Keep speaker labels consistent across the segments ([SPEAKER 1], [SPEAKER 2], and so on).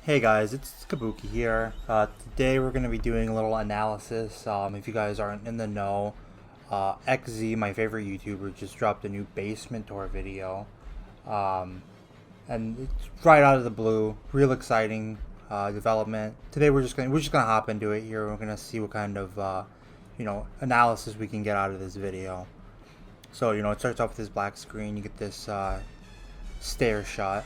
[SPEAKER 1] Hey guys, it's Kabuki here. Today we're going to be doing a little analysis. If you guys aren't in the know, XZ, my favorite YouTuber, just dropped a new basement tour video. Um, and it's right out of the blue. Real exciting development. Today we're just gonna hop into it here. We're gonna see what kind of analysis we can get out of this video. So it starts off with this black screen. You get this stair shot.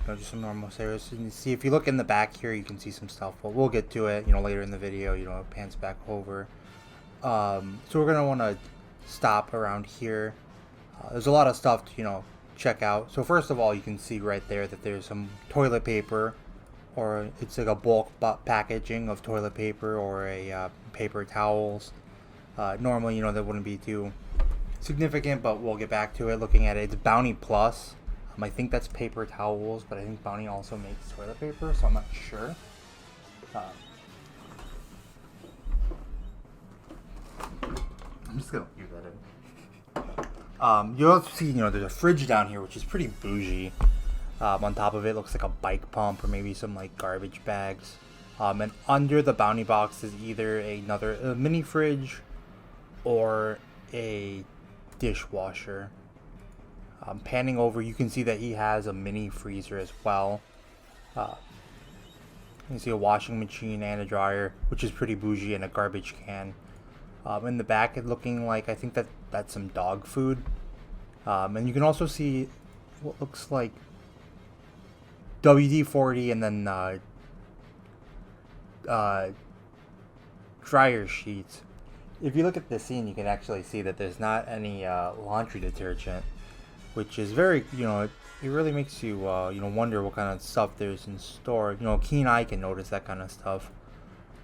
[SPEAKER 1] Just some normal stairs. And you see, if you look in the back here, you can see some stuff. But we'll get to it, later in the video. It pans back over. So we're gonna want to stop around here. There's a lot of stuff to, check out. So first of all, you can see right there that there's some toilet paper, or it's like a bulk packaging of toilet paper or a paper towels. Normally, that wouldn't be too significant, but we'll get back to it. Looking at it, it's Bounty Plus. I think that's paper towels, but I think Bounty also makes toilet paper, so I'm not sure. I'm just gonna leave that in. You'll also see, there's a fridge down here, which is pretty bougie. On top of it looks like a bike pump or maybe some like garbage bags. And under the Bounty box is either a mini fridge or a dishwasher. Panning over, you can see that he has a mini freezer as well. You can see a washing machine and a dryer, which is pretty bougie, and a garbage can. In the back, it's looking like, I think that's some dog food. And you can also see what looks like WD-40 and then dryer sheets. If you look at the scene, you can actually see that there's not any laundry detergent, which is very, it really makes you, wonder what kind of stuff there's in store. Keen eye can notice that kind of stuff.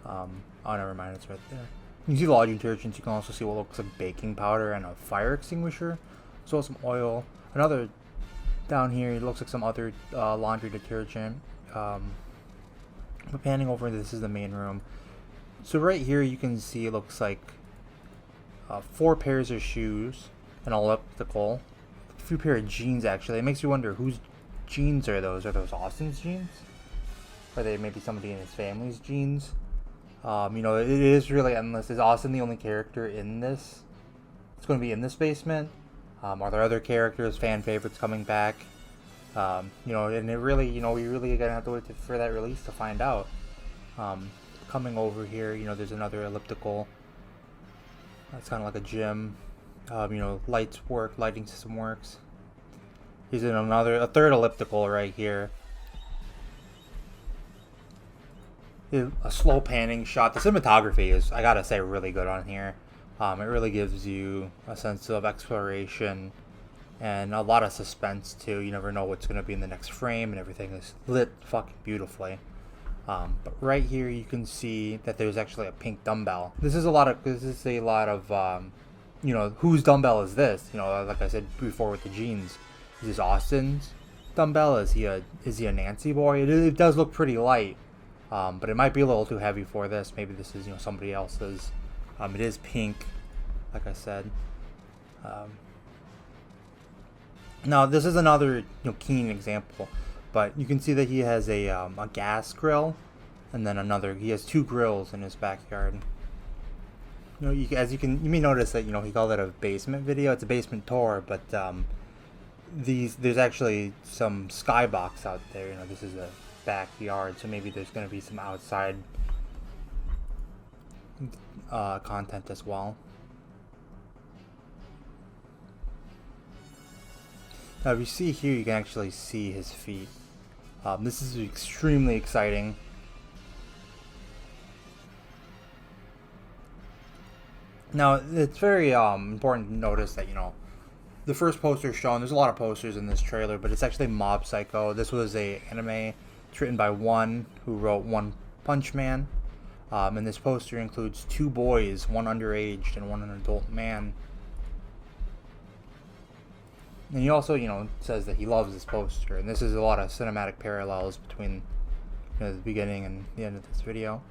[SPEAKER 1] Oh, never mind, it's right there. You can see the laundry detergents. You can also see what looks like baking powder and a fire extinguisher, as well as some oil. Another down here, it looks like some other laundry detergent. But panning over, this is the main room. So right here, you can see it looks like 4 pairs of shoes, an elliptical. A few pair of jeans, actually. It makes you wonder whose jeans are those. Are those Austin's jeans? Are they maybe somebody in his family's jeans? It is really endless. Is Austin the only character in this? It's going to be in this basement. Are there other characters, fan favorites coming back? And it really, we really gonna have to wait for that release to find out. Coming over here, there's another elliptical. That's kind of like a gym. Lights work, lighting system works. He's in a third elliptical right here. A slow panning shot. The cinematography is, I gotta say, really good on here. It really gives you a sense of exploration and a lot of suspense too. You never know what's gonna be in the next frame, and everything is lit fucking beautifully. But right here you can see that there's actually a pink dumbbell. This is a lot of whose dumbbell is this? Like I said before with the jeans. Is this Austin's dumbbell? Is he a Nancy boy? It does look pretty light, but it might be a little too heavy for this. Maybe this is somebody else's. It is pink, like I said. Now this is another keen example, but you can see that he has a gas grill, and then he has 2 grills in his backyard. You may notice that he called it a basement video. It's a basement tour, but there's actually some skybox out there. This is a backyard, so maybe there's going to be some outside content as well. Now, if you see here, you can actually see his feet. This is extremely exciting. Now, it's very important to notice that, the first poster shown, there's a lot of posters in this trailer, but it's actually Mob Psycho. This was a anime. It's written by one who wrote One Punch Man. And this poster includes 2 boys, one underage and one an adult man. And he also, says that he loves this poster. And this is a lot of cinematic parallels between the beginning and the end of this video.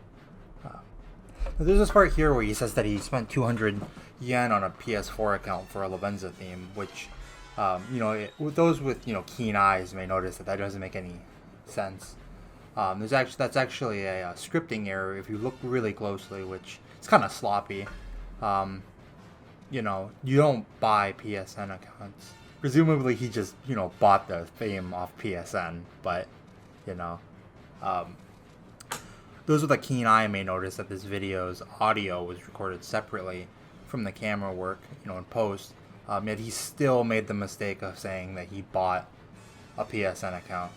[SPEAKER 1] There's this part here where he says that he spent 200 yen on a PS4 account for a Lavenza theme, which, those with, keen eyes may notice that doesn't make any sense. That's actually a scripting error if you look really closely, which it's kind of sloppy. Um, you know, you don't buy PSN accounts. Presumably, he just bought the fame off PSN, but you know, um, those with a keen eye may notice that this video's audio was recorded separately from the camera work, in post. Yet he still made the mistake of saying that he bought a PSN account.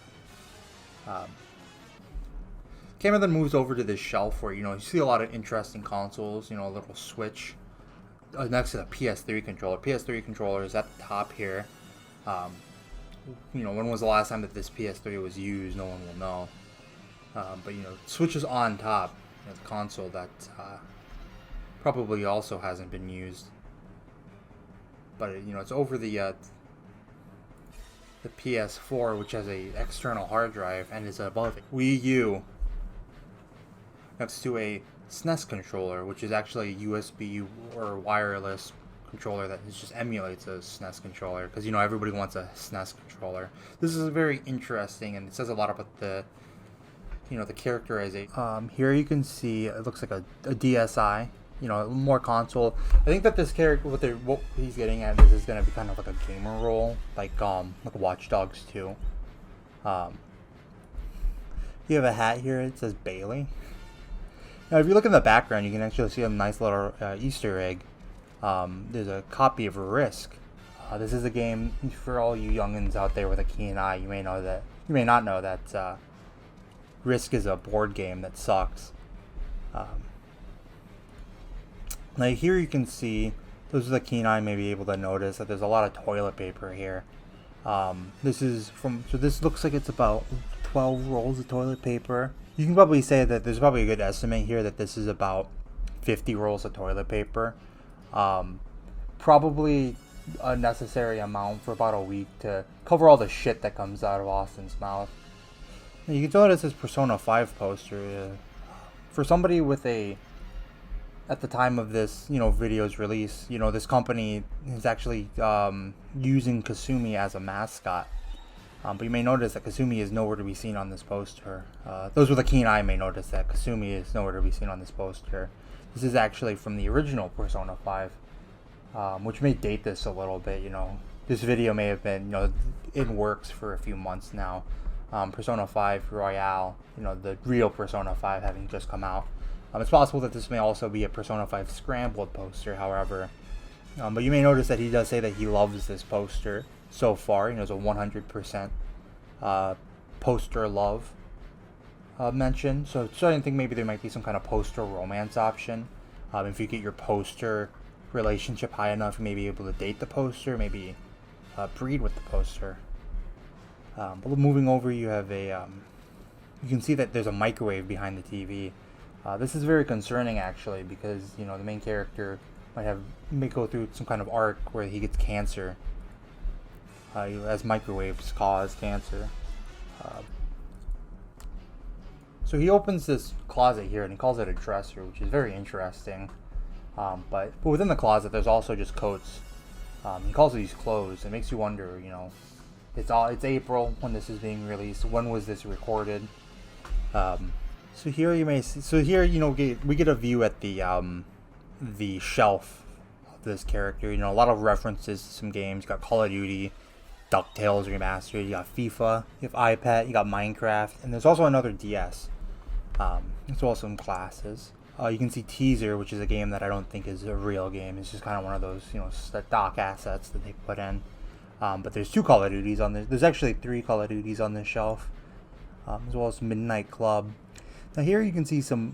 [SPEAKER 1] Camera then moves over to this shelf where you see a lot of interesting consoles. A little Switch next to the PS3 controller. PS3 controller is at the top here. When was the last time that this PS3 was used? No one will know. But Switch is on top. The console that probably also hasn't been used. But it's over the PS4, which has a external hard drive and is above it. Wii U next to a SNES controller, which is actually a USB or wireless controller that just emulates a SNES controller, because everybody wants a SNES controller. This is very interesting, and it says a lot about the the characterization. Here you can see it looks like a DSi, more console. I think that this character, what he's getting at is going to be kind of like a gamer role, like Watch Dogs 2. You have a hat here. It says Bailey. Now, if you look in the background, you can actually see a nice little Easter egg. There's a copy of Risk. This is a game for all you youngins out there with a keen eye. You may not know that Risk is a board game that sucks. Now here you can see, those with a keen eye may be able to notice that there's a lot of toilet paper here. This looks like it's about 12 rolls of toilet paper. You can probably say that there's probably a good estimate here that this is about 50 rolls of toilet paper. Probably a necessary amount for about a week to cover all the shit that comes out of Austin's mouth. Now, you can notice this Persona 5 poster. For somebody with at the time of this, video's release, this company is actually using Kasumi as a mascot. But you may notice that Kasumi is nowhere to be seen on this poster. Those with a keen eye may notice that Kasumi is nowhere to be seen on this poster. This is actually from the original Persona 5, which may date this a little bit. This video may have been, in works for a few months now. Persona 5 Royale, the real Persona 5 having just come out. It's possible that this may also be a Persona 5 Scrambled poster, however. But you may notice that he does say that he loves this poster so far. It's a 100% poster love mention. So I think maybe there might be some kind of poster romance option. If you get your poster relationship high enough, you may be able to date the poster, maybe breed with the poster. But moving over, you have you can see that there's a microwave behind the TV. This is very concerning, actually, because the main character may go through some kind of arc where he gets cancer, as microwaves cause cancer. So he opens this closet here and he calls it a dresser, which is very interesting. But within the closet, there's also just coats. He calls these clothes. It makes you wonder, it's April when this is being released. When was this recorded? So here you may see, we get a view at the shelf of this character. A lot of references to some games. You got Call of Duty, DuckTales Remastered, you got FIFA, you have iPad, you got Minecraft, and there's also another DS. As well as some classes. You can see Teaser, which is a game that I don't think is a real game. It's just kind of one of those, stock assets that they put in. But there's 2 Call of Duties on this. There's actually 3 Call of Duties on this shelf, as well as Midnight Club. Now here you can see some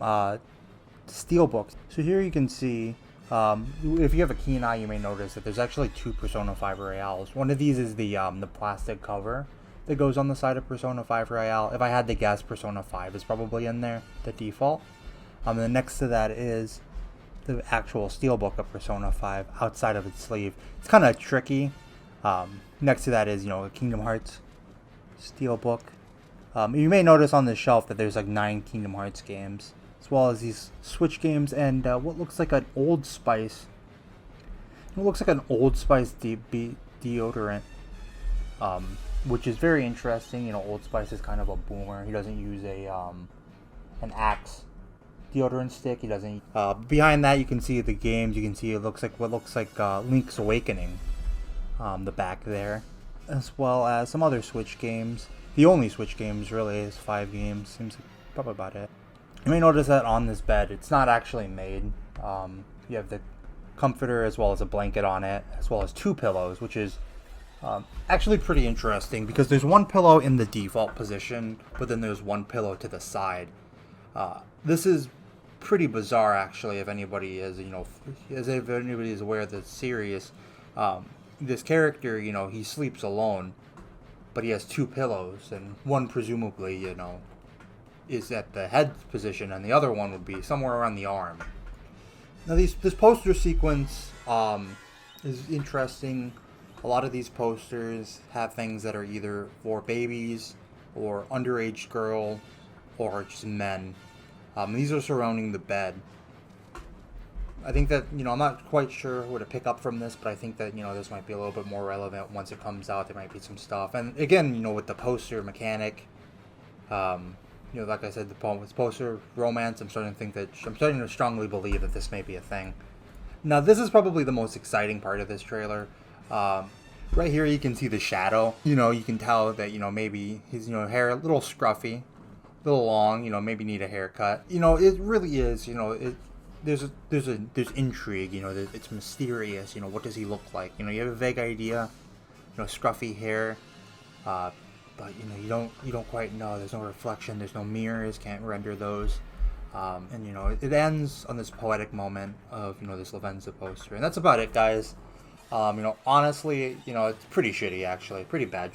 [SPEAKER 1] steelbooks. So here you can see, if you have a keen eye, you may notice that there's actually 2 Persona 5 Royales. One of these is the plastic cover that goes on the side of Persona 5 Royale. If I had to guess, Persona 5 is probably in there, the default. And then next to that is the actual steelbook of Persona 5 outside of its sleeve. It's kind of tricky. Next to that is, a Kingdom Hearts steelbook. You may notice on this shelf that there's like 9 Kingdom Hearts games, as well as these Switch games and what looks like an Old Spice. It looks like an Old Spice deodorant. which is very interesting. You know, Old Spice is kind of a boomer. He doesn't use an Axe deodorant stick. He doesn't. Behind that, you can see the games. You can see it looks like what looks like Link's Awakening. The back there, as well as some other Switch games. The only Switch games really is 5 games. Seems like probably about it. You may notice that on this bed, it's not actually made. You have the comforter as well as a blanket on it, as well as 2 pillows, which is actually pretty interesting because there's 1 pillow in the default position, but then there's 1 pillow to the side. This is pretty bizarre, actually. If anybody is, if anybody is aware of the series, this character, he sleeps alone, but he has 2 pillows, and one presumably, is at the head position, and the other one would be somewhere around the arm. Now, this poster sequence is interesting. A lot of these posters have things that are either for babies or underage girl or just men. These are surrounding the bed. I think that, I'm not quite sure what to pick up from this, but I think that, this might be a little bit more relevant once it comes out. There might be some stuff. And again, with the poster mechanic, like I said, with poster romance, I'm starting to strongly believe that this may be a thing. Now, this is probably the most exciting part of this trailer. Right here, you can see the shadow. You can tell that, maybe his, hair a little scruffy, a little long, maybe need a haircut. It really is, there's intrigue, it's mysterious, what does he look like? You have a vague idea, scruffy hair, but you don't quite know. There's no reflection, there's no mirrors, can't render those. And it ends on this poetic moment of this Lavenza poster, and that's about it, guys. Honestly, it's pretty shitty, actually, pretty bad.